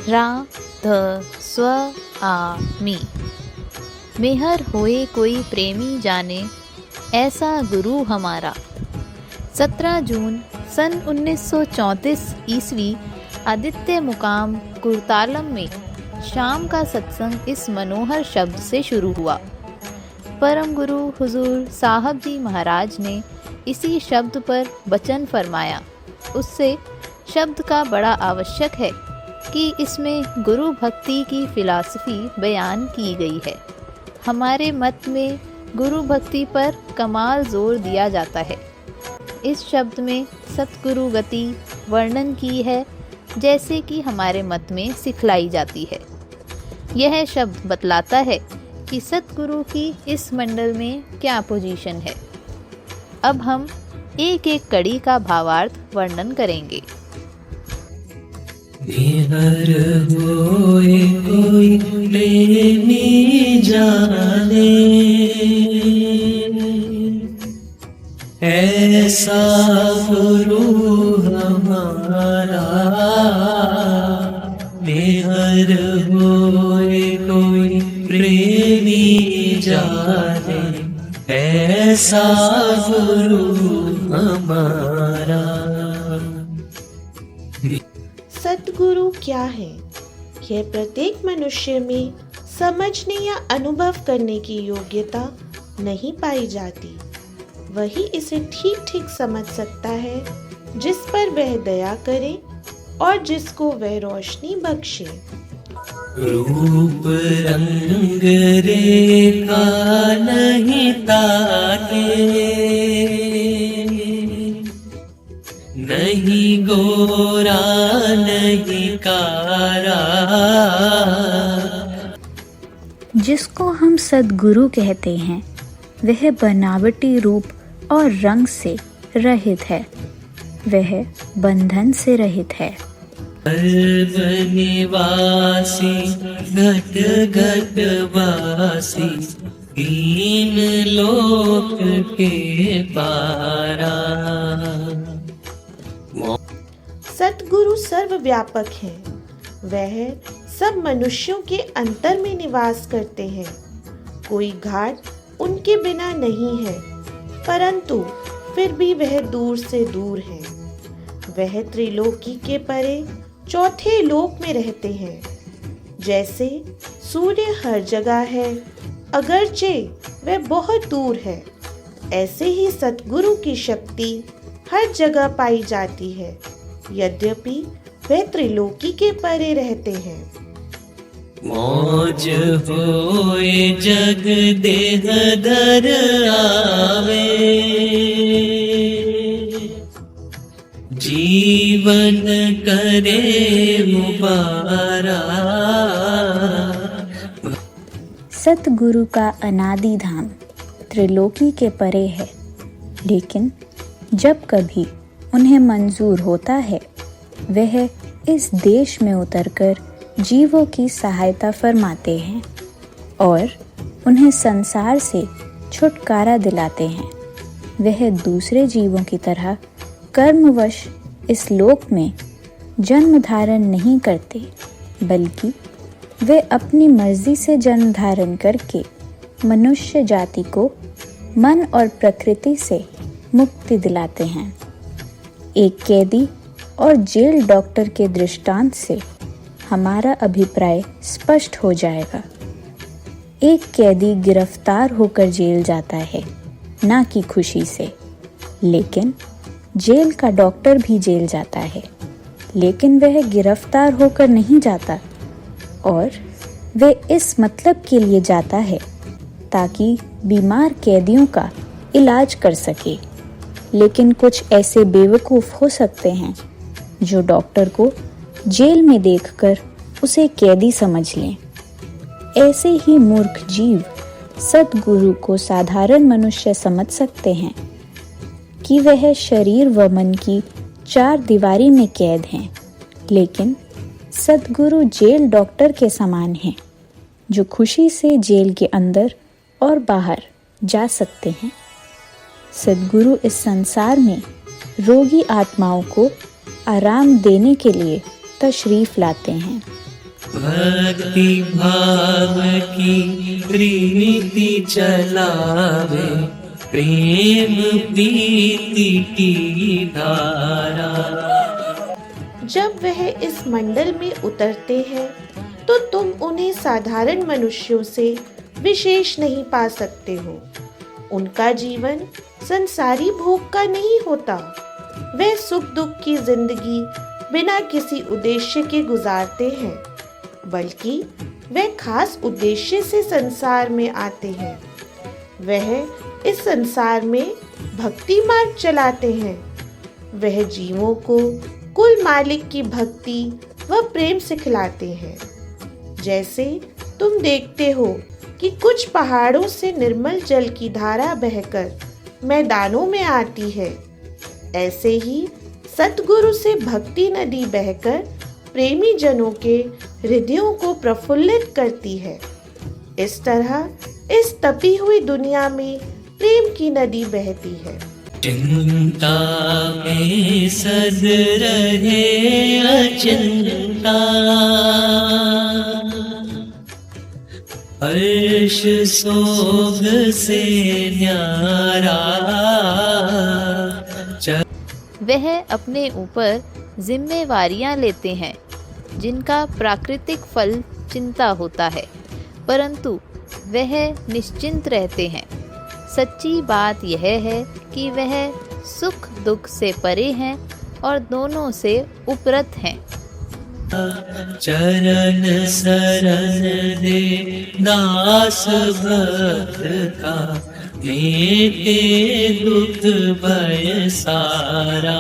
राध स्व आमी। मेहर होए कोई प्रेमी जाने, ऐसा गुरु हमारा। 17 जून सन 1934 ईस्वी आदित्य मुकाम कुर्तालम में शाम का सत्संग इस मनोहर शब्द से शुरू हुआ। परम गुरु हुजूर साहब जी महाराज ने इसी शब्द पर वचन फरमाया। उससे शब्द का बड़ा आवश्यक है कि इसमें गुरु भक्ति की फिलॉसफी बयान की गई है। हमारे मत में गुरु भक्ति पर कमाल जोर दिया जाता है। इस शब्द में सतगुरु गति वर्णन की है, जैसे कि हमारे मत में सिखलाई जाती है। यह शब्द बतलाता है कि सतगुरु की इस मंडल में क्या पोजीशन है। अब हम एक एक कड़ी का भावार्थ वर्णन करेंगे। मेहर होए कोई प्रेमी जाने, ऐसा गुरु हमारा। मेहर होए कोई प्रेमी जाने, ऐसा गुरु हमारा। सद्गुरु क्या है? यह प्रत्येक मनुष्य में समझने या अनुभव करने की योग्यता नहीं पाई जाती। वही इसे ठीक ठीक समझ सकता है जिस पर वह दया करे और जिसको वह रोशनी बख्शे। रूप रंग रेखा नहीं ताके, नहीं गोरा नहीं कारा। जिसको हम सद्गुरु कहते हैं वह बनावटी रूप और रंग से रहित है, वह बंधन से रहित है। सर्व निवासी घट घट वासी, तीन लोक के पारा। सद्गुरु सर्वव्यापक है। वह सब मनुष्यों के अंतर में निवास करते हैं। कोई घाट उनके बिना नहीं है, परंतु फिर भी वह दूर से दूर है। वह त्रिलोकी के परे चौथे लोक में रहते हैं। जैसे सूर्य हर जगह है, अगरचे वह बहुत दूर है, ऐसे ही सद्गुरु की शक्ति हर जगह पाई जाती है, यद्यपि वह त्रिलोकी के परे रहते हैं। मौज होए जग देह धर आवे, जीवन करे मुबारा। सतगुरु का अनादि धाम त्रिलोकी के परे है, लेकिन जब कभी उन्हें मंजूर होता है वह इस देश में उतरकर जीवों की सहायता फरमाते हैं और उन्हें संसार से छुटकारा दिलाते हैं। वह दूसरे जीवों की तरह कर्मवश इस लोक में जन्म धारण नहीं करते, बल्कि वे अपनी मर्जी से जन्म धारण करके मनुष्य जाति को मन और प्रकृति से मुक्ति दिलाते हैं। एक कैदी और जेल डॉक्टर के दृष्टांत से हमारा अभिप्राय स्पष्ट हो जाएगा। एक कैदी गिरफ्तार होकर जेल जाता है, ना कि खुशी से, लेकिन जेल का डॉक्टर भी जेल जाता है, लेकिन वह गिरफ्तार होकर नहीं जाता, और वह इस मतलब के लिए जाता है ताकि बीमार कैदियों का इलाज कर सके। लेकिन कुछ ऐसे बेवकूफ़ हो सकते हैं जो डॉक्टर को जेल में देखकर उसे कैदी समझ लें। ऐसे ही मूर्ख जीव सद्गुरु को साधारण मनुष्य समझ सकते हैं कि वह शरीर व मन की चार दीवारी में कैद हैं, लेकिन सद्गुरु जेल डॉक्टर के समान हैं जो खुशी से जेल के अंदर और बाहर जा सकते हैं। सद्गुरु इस संसार में रोगी आत्माओं को आराम देने के लिए तशरीफ लाते हैं। भक्ति भाव की रीति चलावे, प्रेम प्रीति की धारा। जब वह इस मंडल में उतरते हैं तो तुम उन्हें साधारण मनुष्यों से विशेष नहीं पा सकते हो। उनका जीवन संसारी भोग का नहीं होता। वे सुख दुख की जिंदगी बिना किसी उद्देश्य के गुजारते हैं, बल्कि वे खास उद्देश्य से संसार में आते हैं। वह इस संसार में भक्ति मार्ग चलाते हैं। वह जीवों को कुल मालिक की भक्ति व प्रेम सिखलाते हैं। जैसे तुम देखते हो कि कुछ पहाड़ों से निर्मल जल की धारा बहकर मैदानों में आती है, ऐसे ही सतगुरु से भक्ति नदी बहकर प्रेमी जनों के हृदयों को प्रफुल्लित करती है। इस तरह इस तपी हुई दुनिया में प्रेम की नदी बहती है। चिंता में सद रहे अचिंता, हर्ष सोग से न्यारा। वह अपने ऊपर जिम्मेवारियां लेते हैं जिनका प्राकृतिक फल चिंता होता है, परंतु वह निश्चिंत रहते हैं। सच्ची बात यह है कि वह सुख दुख से परे हैं और दोनों से उपरत हैं। चरण शरण दे दास भक्त का, मेरे दुख भय सारा।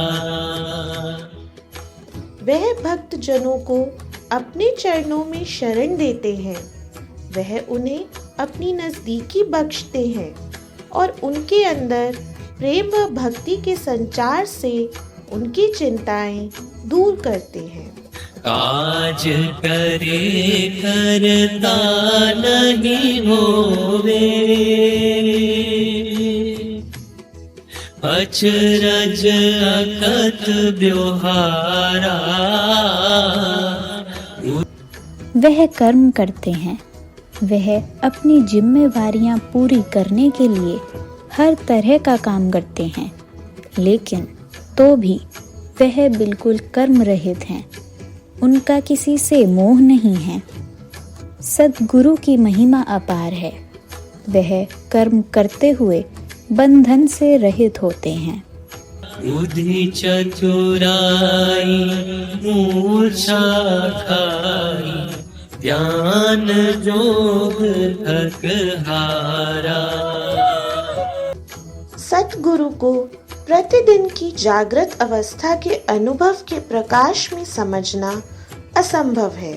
वह भक्त जनों को अपने चरणों में शरण देते हैं। वह उन्हें अपनी नजदीकी बख्शते हैं और उनके अंदर प्रेम व भक्ति के संचार से उनकी चिंताएं दूर करते हैं। काज करे करता नहीं होवे, अचरज अकथ व्यवहारा। वह कर्म करते हैं। वह अपनी जिम्मेवारियां पूरी करने के लिए हर तरह का काम करते हैं, लेकिन तो भी वह बिल्कुल कर्म रहित हैं। उनका किसी से मोह नहीं है। सद्गुरु की महिमा अपार है। वह कर्म करते हुए बंधन से रहित होते हैं। बुद्धि चतुराई मूर्छा खाई, ज्ञान जोग थक हारा। सतगुरु को प्रतिदिन की जागृत अवस्था के अनुभव के प्रकाश में समझना असंभव है।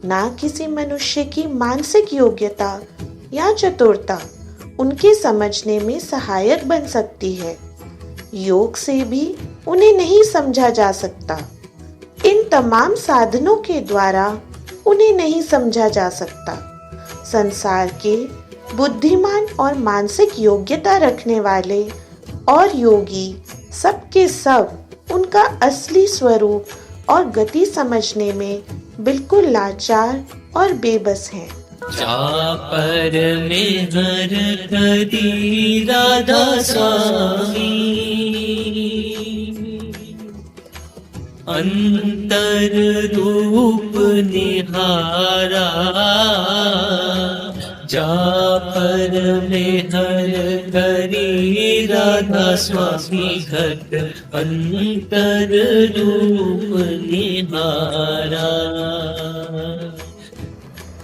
ना किसी मनुष्य की मानसिक योग्यता या चतुरता उनके समझने में सहायक बन सकती है। योग से भी उन्हें नहीं समझा जा सकता। इन तमाम साधनों के द्वारा उन्हें नहीं समझा जा सकता। संसार के बुद्धिमान और मानसिक योग्यता रखने वाले और योगी सबके सब उनका असली स्वरूप और गति समझने में बिल्कुल लाचार और बेबस हैं। चापर में हर करी राधा स्वामी, अंतर रूप निहारा। चापर में हर करी राधा स्वामी, घट अंतर रूप निहारा।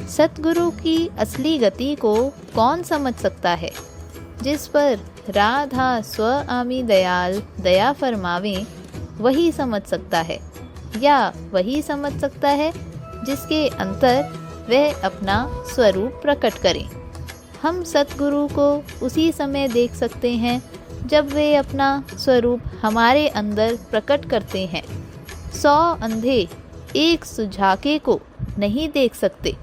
सतगुरु की असली गति को कौन समझ सकता है? जिस पर राधा स्वामी दयाल दया फरमावे वही समझ सकता है, या वही समझ सकता है जिसके अंतर वह अपना स्वरूप प्रकट करे। हम सतगुरु को उसी समय देख सकते हैं जब वे अपना स्वरूप हमारे अंदर प्रकट करते हैं। 100 अंधे एक सुझाके को नहीं देख सकते,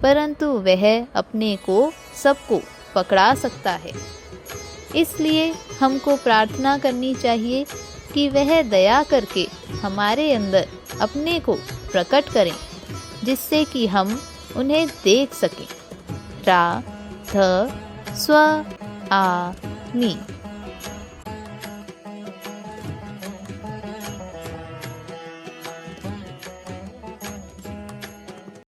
परंतु वह अपने को सबको पकड़ा सकता है। इसलिए हमको प्रार्थना करनी चाहिए कि वह दया करके हमारे अंदर अपने को प्रकट करें। जिससे कि हम उन्हें देख सकें। रा ध स्व आ मी।